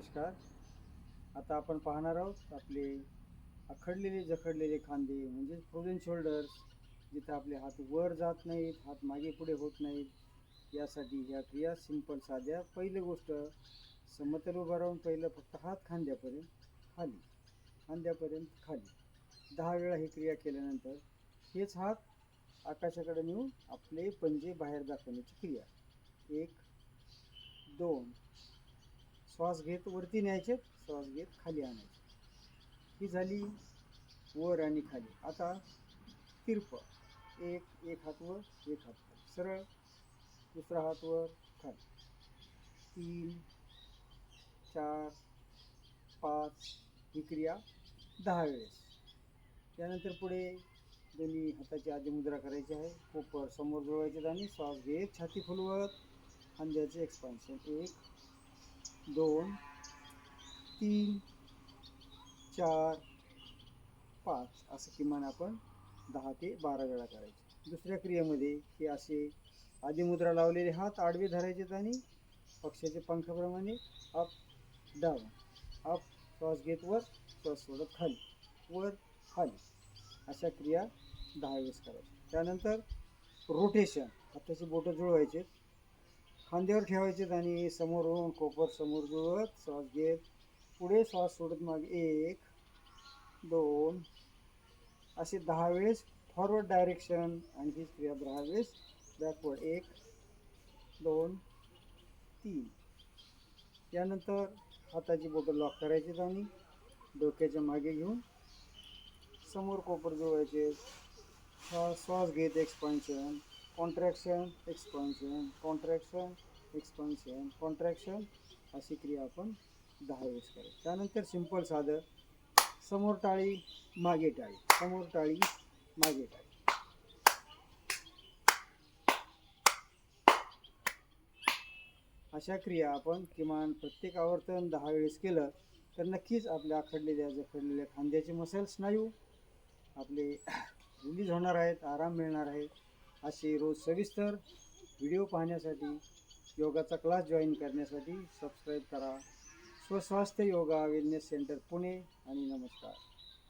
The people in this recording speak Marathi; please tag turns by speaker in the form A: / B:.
A: नमस्कार. आता आपण पाहणार आहोत आपले आखडलेले जखडलेले खांदे म्हणजे फ्रोझन शोल्डर्स, जिथे आपले हात वर जात नाहीत, हात मागे पुढे होत नाहीत. यासाठी ह्या क्रिया सिंपल साध्या. पहिली गोष्ट, समतल उभा राहून पहिलं फक्त हात खांद्यापर्यंत खाली, खांद्यापर्यंत खाली 10 वेळा ही क्रिया केल्यानंतर हेच हात आकाशाकडे नेऊन आपले पंजे बाहेर दाखवण्याची क्रिया. 1 2, श्वास घेत वरती न्यायचे, श्वास घेत खाली आणायचे. ही झाली वर आणि खाली. आता तिरप, एक हात वर, एक हात खाली, सरळ. दुसरा हात वर खाली. 3 4 5 ही क्रिया 10 वेळेस. त्यानंतर पुढे दोन्ही हाताची आधी मुद्रा करायची आहे. कोपर समोर जुळवायचे आणि श्वास घेत छाती फुलवत खांद्याचे एक्सपान्शन. 1 2 3 4 5 असं किमान आपण 10 ते 12 वेळा करायचे. दुसऱ्या क्रियेमध्ये हे असे आधी मुद्रा लावलेले हात आडवे धरायचे आणि पक्षाच्या पंखाप्रमाणे अप डाऊन, अप, श्वास घेत वर, श्वास सोडत खाली, वर खाली, अशा क्रिया 10 वेळेस करायच्या. त्यानंतर रोटेशन, हाताची बोटं जुळवायचे, खांद्यावर ठेवायचे आणि समोरून कोपर समोर जुळवत श्वास घेत पुढे, श्वास सोडत मागे. 1 2 असे 10 वेळेस फॉरवर्ड डायरेक्शन आणि ही क्रिया 10 वेळेस बॅकवर्ड. 1 2 3. यानंतर हाताची बोटं लॉक करायची आणि डोक्याच्या मागे घेऊन समोर कोपर जुळवायचे, श्वास घेत expansion, contraction, expansion, contraction, expansion, contraction, अशी क्रिया आपण 10 वेळेस करायची. त्यानंतर सिंपल साधं, समोर टाळी मागे टाळी, समोर टाळी मागे टाळी. अशा क्रिया आपण किमान प्रत्येक आवर्तन 10 वेळेस केलं तर नक्कीच आपल्या आखडलेल्या जखडलेल्या खांद्याचे मसल स्नायू आपले रिलीज होणार आहेत, आराम मिळणार आहे. असे रोज सविस्तर व्हिडिओ पाहण्यासाठी, योगाचा क्लास जॉईन करण्यासाठी सबस्क्राईब करा. स्वस्वास्थ्य योगा वेलनेस सेंटर पुणे. आणि नमस्कार.